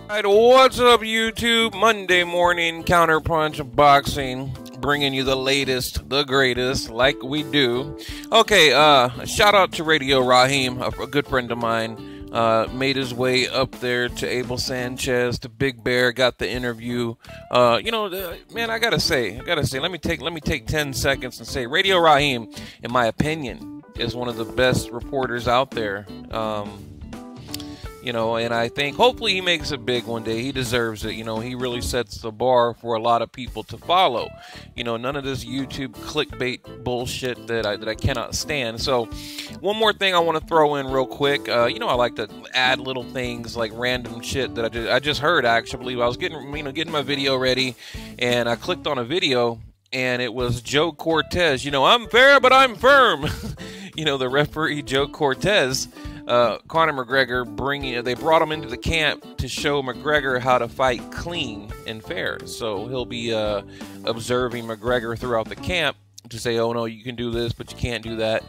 Alright, what's up YouTube? Monday morning counterpunch boxing, bringing you the latest, the greatest, like we do. Okay, shout out to Radio Raheem, a good friend of mine. Made his way up there to Abel Sanchez, to Big Bear, got the interview. Man, I gotta say, let me take 10 seconds and say, Radio Raheem, in my opinion, is one of the best reporters out there. And I think hopefully he makes it big one day. He deserves it. He really sets the bar for a lot of people to follow. None of this YouTube clickbait bullshit that I cannot stand. So one more thing I want to throw in real quick. I like to add little things like random shit that I just heard. Actually, I was getting my video ready, and I clicked on a video, and it was Joe Cortez. I'm fair, but I'm firm. The referee Joe Cortez. Conor McGregor they brought him into the camp to show McGregor how to fight clean and fair. So he'll be observing McGregor throughout the camp to say, oh no, you can do this, but you can't do that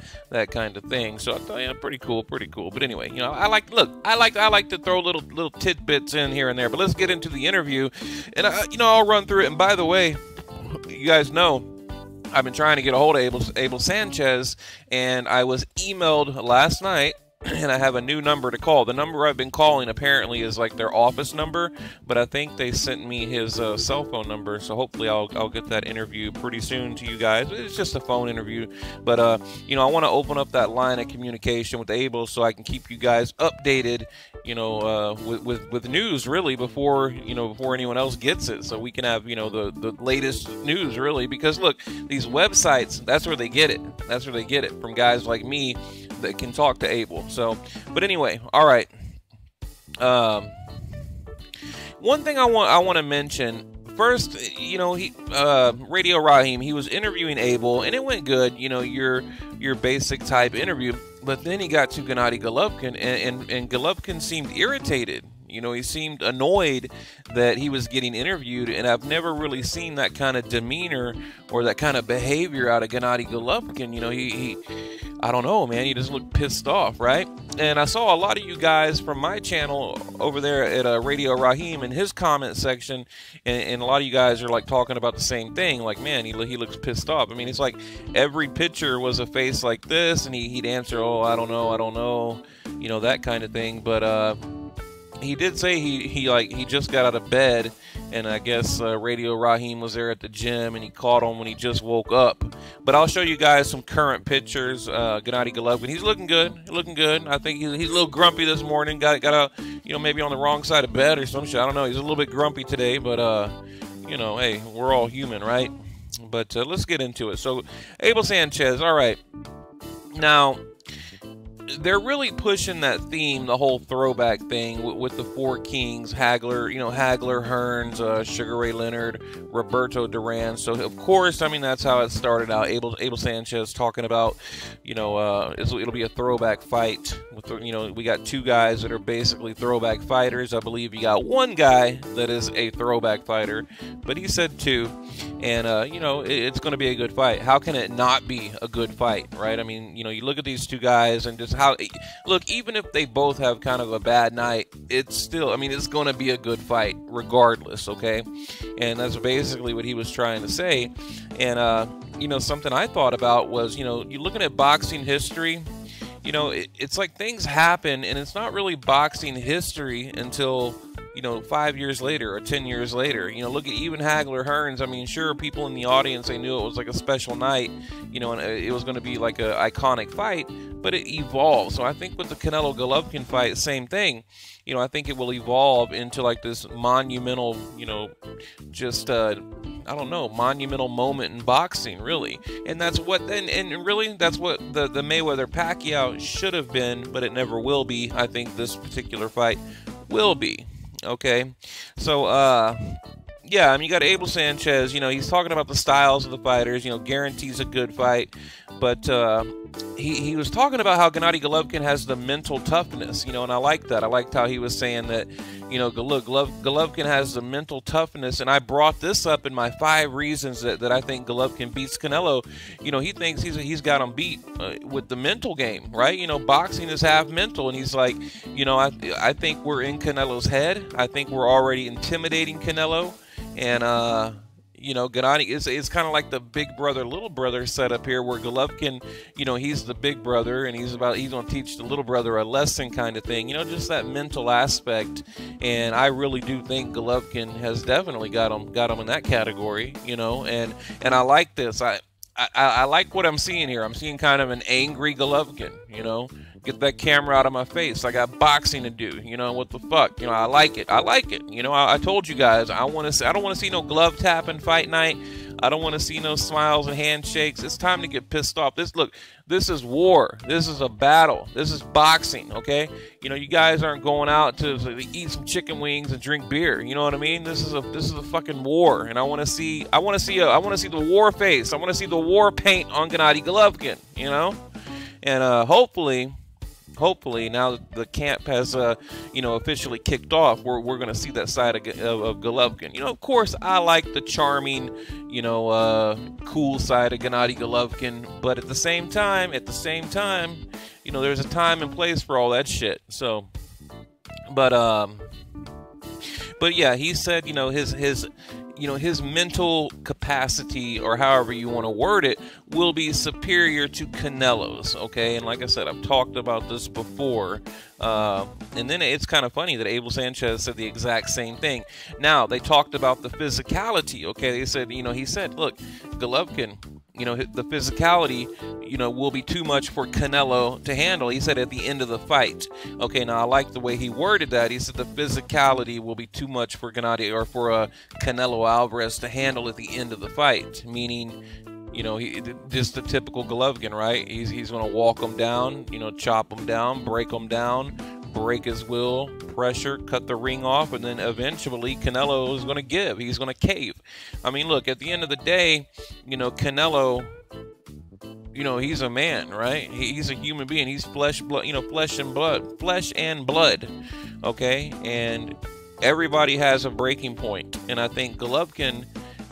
kind of thing. So I thought, yeah, pretty cool. But anyway, I like to throw little tidbits in here and there. But let's get into the interview, and I'll run through it. And by the way, you guys know, I've been trying to get a hold of Abel Sanchez, and I was emailed last night. And I have a new number to call. The number I've been calling apparently is like their office number, but I think they sent me his cell phone number, so hopefully I'll get that interview pretty soon to you guys. It's just a phone interview, but I want to open up that line of communication with Abel so I can keep you guys updated, with news really before anyone else gets it, so we can have the latest news really, because look, these websites, that's where they get it from guys like me that can talk to Abel. So, but anyway, all right. One thing I want to mention first, Radio Raheem, he was interviewing Abel, and it went good. Your basic type interview, but then he got to Gennady Golovkin, and Golovkin seemed irritated. He seemed annoyed that he was getting interviewed, and I've never really seen that kind of demeanor or that kind of behavior out of Gennady Golovkin. He I don't know, man, he just looked pissed off, right? And I saw a lot of you guys from my channel over there at Radio Raheem in his comment section, and a lot of you guys are like talking about the same thing, like, man, he looks pissed off. I mean, it's like every picture was a face like this, and he'd answer, oh, I don't know, that kind of thing. But he did say he just got out of bed, and I guess Radio Raheem was there at the gym, and he caught him when he just woke up. But I'll show you guys some current pictures. Gennady Golovkin, he's looking good. I think he's a little grumpy this morning. Got maybe on the wrong side of bed or some shit. I don't know. He's a little bit grumpy today, but hey, we're all human, right? But let's get into it. So Abel Sanchez, all right. Now, they're really pushing that theme, the whole throwback thing with the four kings, Hagler, Hearns, Sugar Ray Leonard, Roberto Duran. So of course, I mean, that's how it started out. Abel Sanchez talking about, it'll be a throwback fight. We got two guys that are basically throwback fighters. I believe you got one guy that is a throwback fighter, but he said two, and it's going to be a good fight. How can it not be a good fight, right? I mean, you look at these two guys and just look, even if they both have kind of a bad night, it's still, I mean, it's going to be a good fight regardless, okay? And that's basically what he was trying to say. And something I thought about was, you're looking at boxing history, it's like things happen, and it's not really boxing history until 5 years later or 10 years later. Look at even Hagler Hearns. I mean, sure, people in the audience, they knew it was like a special night, and it was going to be like an iconic fight, but it evolved. So I think with the Canelo Golovkin fight, same thing. I think it will evolve into like this monumental, monumental moment in boxing, really. And that's what, and really, that's what the Mayweather-Pacquiao should have been, but it never will be. I think this particular fight will be. Okay, so yeah, I mean, you got Abel Sanchez. He's talking about the styles of the fighters. Guarantees a good fight, but he was talking about how Gennady Golovkin has the mental toughness. And I like that. I liked how he was saying that. Look, Golovkin has the mental toughness, and I brought this up in my 5 reasons that I think Golovkin beats Canelo. He thinks he's got him beat with the mental game, right? Boxing is half mental, and he's like, I think we're in Canelo's head. I think we're already intimidating Canelo. And, Gennady, it's kind of like the big brother, little brother setup here where Golovkin, he's the big brother and he's going to teach the little brother a lesson kind of thing, just that mental aspect. And I really do think Golovkin has definitely got him in that category, and I like this. I like what I'm seeing here. I'm seeing kind of an angry Golovkin, Get that camera out of my face. I got boxing to do. What the fuck? I like it. I told you guys, I don't want to see no glove tapping fight night. I don't want to see no smiles and handshakes. It's time to get pissed off. This is war. This is a battle. This is boxing, okay? You guys aren't going out to eat some chicken wings and drink beer. You know what I mean? This is a fucking war, and I want to see the war face. I want to see the war paint on Gennady Golovkin, And hopefully now that the camp has officially kicked off, we're going to see that side of Golovkin. Of course I like the charming, cool side of Gennady Golovkin, but at the same time, there's a time and place for all that shit. So but yeah, he said, his mental capacity, or however you want to word it, will be superior to Canelo's, okay? And like I said, I've talked about this before. And then it's kind of funny that Abel Sanchez said the exact same thing. Now, they talked about the physicality, okay? They said, he said, look, Golovkin, the physicality, will be too much for Canelo to handle. He said at the end of the fight. Okay, now I like the way he worded that. He said the physicality will be too much for Gennady, or for Canelo Alvarez to handle at the end of the fight. Meaning, he just the typical Golovkin, right? He's going to walk him down, chop him down, break him down, break his will, pressure, cut the ring off, and then eventually Canelo is going to give. He's going to cave. I mean, look, at the end of the day, Canelo, he's a man, right? He's a human being. He's flesh and blood, okay? And everybody has a breaking point. And I think Golovkin,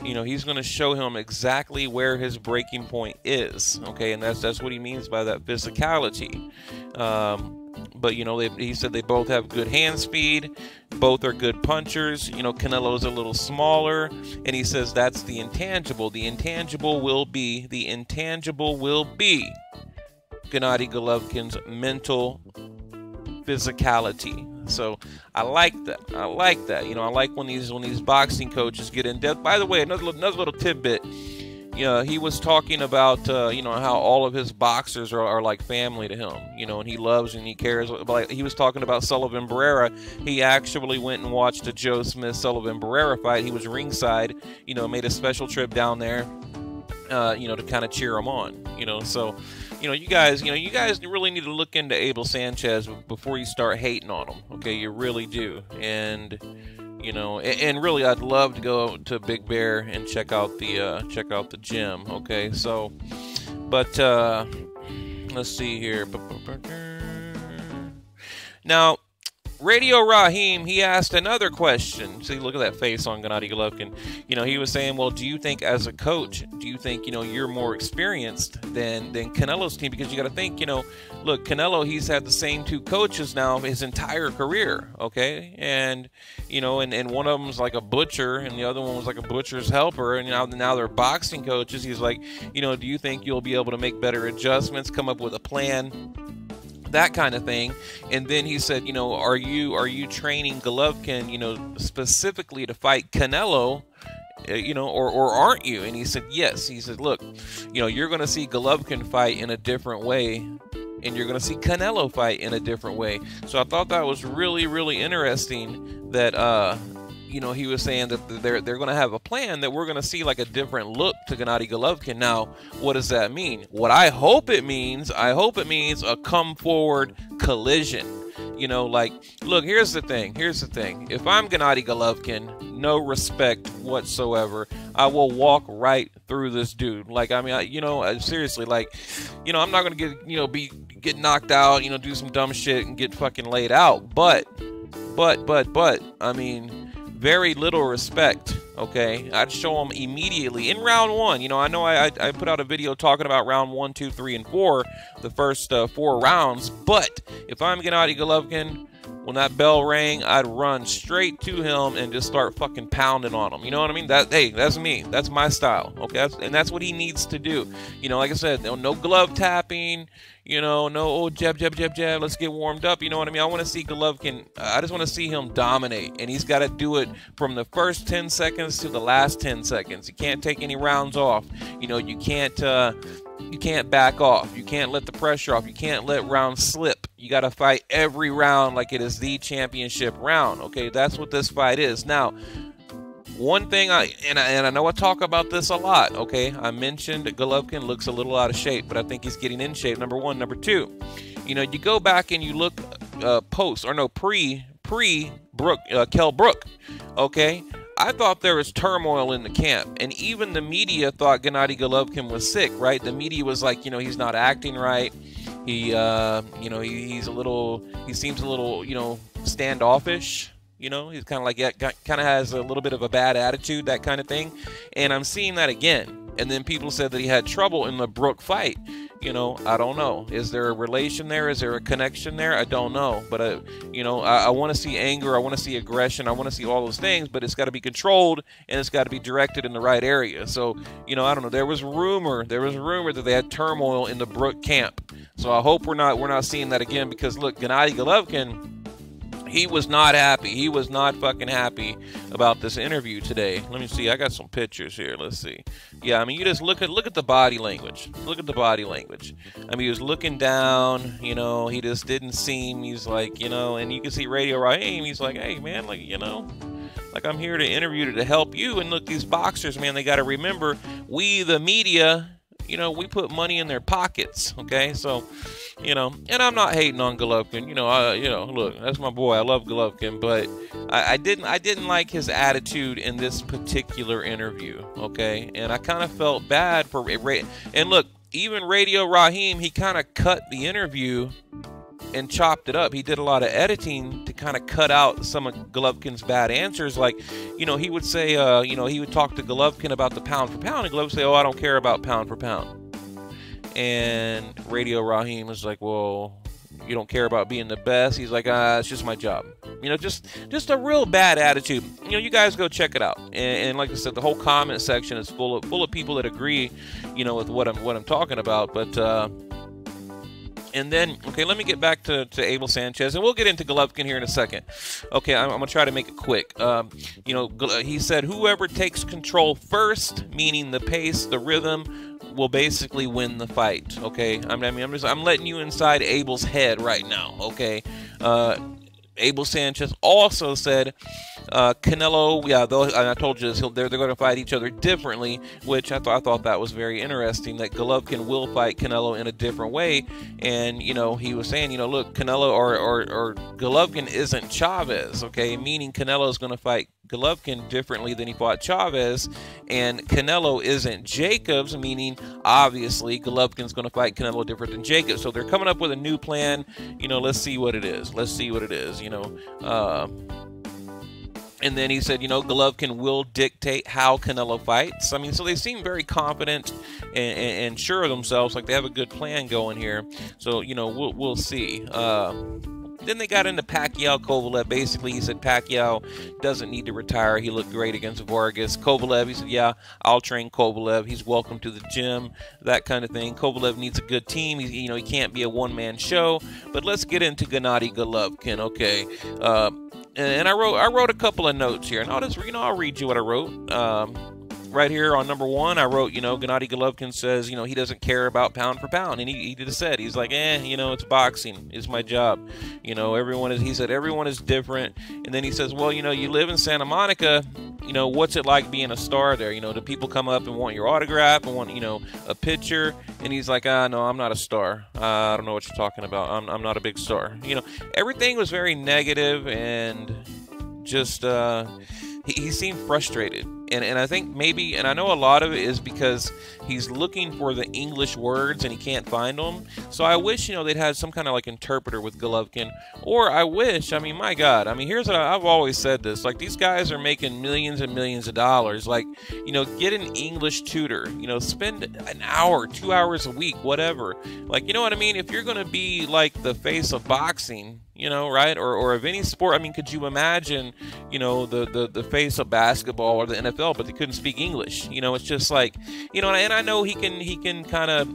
he's going to show him exactly where his breaking point is, okay? And that's what he means by that physicality. But, he said they both have good hand speed. Both are good punchers. Canelo's a little smaller. And he says that's the intangible. The intangible will be Gennady Golovkin's mental physicality. So I like that. I like when these boxing coaches get in depth. By the way, another little tidbit. He was talking about, how all of his boxers are like family to him, and he loves and he cares. Like, he was talking about Sullivan Barrera. He actually went and watched a Joe Smith-Sullivan Barrera fight. He was ringside, made a special trip down there, to kind of cheer him on, So, you guys really need to look into Abel Sanchez before you start hating on him, okay? You really do. And and really, I'd love to go to Big Bear and check out the gym. Okay, so, but let's see here. Now, Radio Raheem, he asked another question. See, look at that face on Gennady Golovkin. He was saying, well, do you think as a coach, you're more experienced than Canelo's team? Because you got to think, look, Canelo, he's had the same 2 coaches now his entire career, okay? And, and one of them's like a butcher, and the other one was like a butcher's helper, and now they're boxing coaches. He's like, do you think you'll be able to make better adjustments, come up with a plan? That kind of thing. And then he said, are you training Golovkin, specifically to fight Canelo, or aren't you? And he said, yes. He said, look, you're going to see Golovkin fight in a different way, and you're going to see Canelo fight in a different way. So I thought that was really, really interesting that, he was saying that they're going to have a plan that we're going to see like a different look to Gennady Golovkin. Now, what does that mean? What I hope it means a come forward collision. You know, like, look, here's the thing. If I'm Gennady Golovkin, no respect whatsoever. I will walk right through this dude. Like, I mean, seriously, like, I'm not gonna get knocked out, do some dumb shit and get fucking laid out. But, I mean, very little respect. Okay, I'd show him immediately in round 1. I know I put out a video talking about round 1, 2, 3, and 4, the first 4 rounds. But if I'm Gennady Golovkin, when that bell rang, I'd run straight to him and just start fucking pounding on him. You know what I mean? That's me. That's my style. Okay, that's what he needs to do. Like I said, no glove tapping. No jab, let's get warmed up. You know what I mean? I want to see Golovkin. I just want to see him dominate, and he's got to do it from the first 10 seconds to the last 10 seconds. He can't take any rounds off. You can't back off. You can't let the pressure off. You can't let rounds slip. You got to fight every round like it is the championship round. Okay, that's what this fight is. Now, one thing I know I talk about this a lot. Okay, I mentioned that Golovkin looks a little out of shape, but I think he's getting in shape. Number 1, number 2, you go back and you look pre Kell Brook. Okay, I thought there was turmoil in the camp, and even the media thought Gennady Golovkin was sick. Right? The media was like, he's not acting right. He seems a little standoffish. He's kind of like, kind of has a little bit of a bad attitude, that kind of thing. And I'm seeing that again. And then people said that he had trouble in the Brook fight. I don't know. Is there a relation there? Is there a connection there? I don't know. But, I want to see anger. I want to see aggression. I want to see all those things. But it's got to be controlled, and it's got to be directed in the right area. So, I don't know. There was rumor that they had turmoil in the Brook camp. So I hope we're not seeing that again. Because, look, Gennady Golovkin, he was not happy. He was not fucking happy about this interview today. Let me see. I got some pictures here. Let's see. Yeah, I mean, you just look at the body language. Look at the body language. I mean, he was looking down. He just didn't seem. He's like, and you can see Radio Raheem. He's like, hey, man, like, like I'm here to interview to help you. And look, these boxers, man, they got to remember, we, the media, we put money in their pockets. Okay, so. And I'm not hating on Golovkin. Look, that's my boy. I love Golovkin, but I didn't like his attitude in this particular interview. Okay, and I kind of felt bad for and look, even Radio Raheem, he kind of cut the interview and chopped it up. He did a lot of editing to kind of cut out some of Golovkin's bad answers. Like, he would say, he would talk to Golovkin about the pound for pound, and Golovkin would say, oh, I don't care about pound for pound. And Radio Raheem was like, well, you don't care about being the best? He's like, it's just my job. Just a real bad attitude. You guys go check it out. And like I said, the whole comment section is full of people that agree, with what I'm talking about. But and then, okay, let me get back to Abel Sanchez, and we'll get into Golovkin here in a second. Okay, I'm going to try to make it quick. He said whoever takes control first, meaning the pace, the rhythm, will basically win the fight. Okay, I'm letting you inside Abel's head right now. Okay, Abel Sanchez also said Canelo, I told you this, they're going to fight each other differently, which I thought that was very interesting, that Golovkin will fight Canelo in a different way. And, he was saying, look, Canelo or Golovkin isn't Chavez, okay, meaning Canelo is going to fight Golovkin differently than he fought Chavez, and Canelo isn't Jacobs, meaning obviously Golovkin's going to fight Canelo different than Jacobs. So they're coming up with a new plan. Let's see what it is. And then he said, Golovkin will dictate how Canelo fights. I mean, so they seem very confident and sure of themselves, like they have a good plan going here. So, we'll see. Then they got into Pacquiao-Kovalev. Basically, he said Pacquiao doesn't need to retire. He looked great against Vargas. Kovalev, he said, yeah, I'll train Kovalev. He's welcome to the gym, that kind of thing. Kovalev needs a good team. He can't be a one-man show. But let's get into Gennady Golovkin, okay? And I wrote a couple of notes here, and I'll read you what I wrote. right here on number 1, I wrote, Gennady Golovkin says, he doesn't care about pound for pound. And he just said, he's like, it's boxing. It's my job. He said, everyone is different. And then he says, well, you live in Santa Monica. What's it like being a star there? Do people come up and want your autograph and want, a picture? And he's like, no, I'm not a star. I don't know what you're talking about. I'm not a big star. Everything was very negative and just, he seemed frustrated. And I think maybe, and I know a lot of it is because he's looking for the English words and he can't find them. So I wish, they'd had some kind of like interpreter with Golovkin. Or I wish, my God, here's what I've always said this. Like, these guys are making millions and millions of dollars. Like, get an English tutor. Spend an hour, 2 hours a week, whatever. Like, you know what I mean? If you're going to be like the face of boxing, right? Or of any sport. Could you imagine, the face of basketball or the NFL, but they couldn't speak English? It's just like, and I know he can kind of,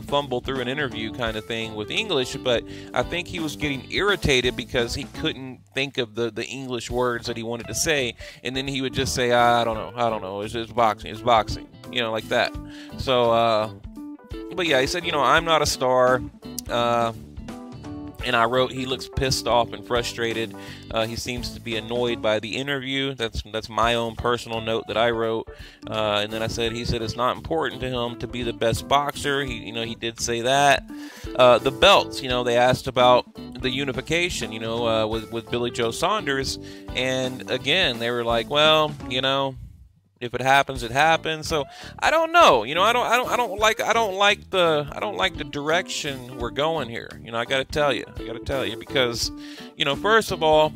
fumble through an interview kind of thing with English, but I think he was getting irritated because he couldn't think of the English words that he wanted to say, and then he would just say, I don't know, it's boxing, like that. So, but yeah, he said, I'm not a star. And I wrote, he looks pissed off and frustrated. He seems to be annoyed by the interview. That's my own personal note that I wrote. And then he said it's not important to him to be the best boxer. He did say that. The belts, they asked about the unification, with Billy Joe Saunders. And again, they were like, well, if it happens, it happens. So I don't know. I don't like the direction we're going here. I got to tell you, because, first of all,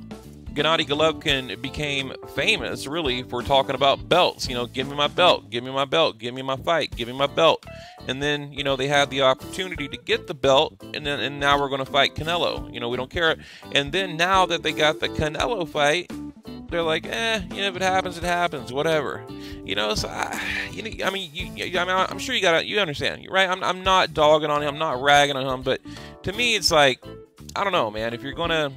Gennady Golovkin became famous really for talking about belts. Give me my belt, give me my belt, give me my fight, give me my belt. And then, they had the opportunity to get the belt, and now we're going to fight Canelo. We don't care. And then now that they got the Canelo fight, they're like, if it happens, it happens, whatever. So I'm sure you understand, right? I'm not dogging on him, I'm not ragging on him, but to me, it's like, I don't know, man. If you're gonna,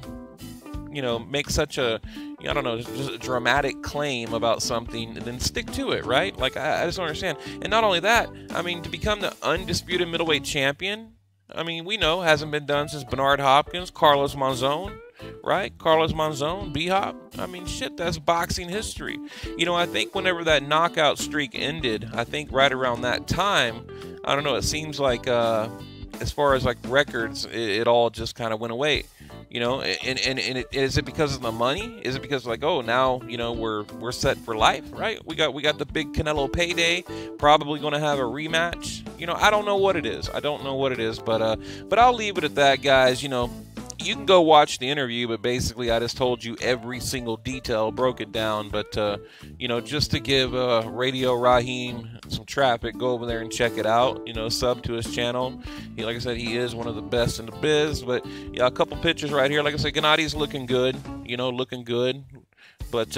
make such a, just a dramatic claim about something, then stick to it, right? Like, I just don't understand. And not only that, to become the undisputed middleweight champion, we know hasn't been done since Bernard Hopkins, Carlos Monzon. Right? Carlos Monzon, B-Hop. Shit, that's boxing history. I think whenever that knockout streak ended, I think right around that time, I don't know, it seems like, as far as like records, it all just kind of went away. And is it because of the money? Is it because like, oh, now, we're set for life, right? We got the big Canelo payday, probably going to have a rematch. I don't know what it is. But I'll leave it at that, guys. You can go watch the interview, but basically I just told you every single detail, broke it down. But, just to give Radio Raheem some traffic, go over there and check it out. Sub to his channel. Like I said, he is one of the best in the biz. But, yeah, a couple pictures right here. Like I said, Gennady's looking good, looking good. But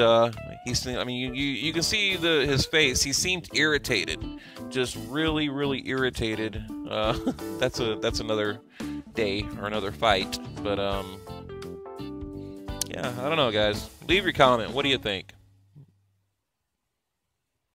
you can see his face. He seemed irritated, just really, really irritated. That's another day or another fight. But yeah, I don't know, guys. Leave your comment. What do you think?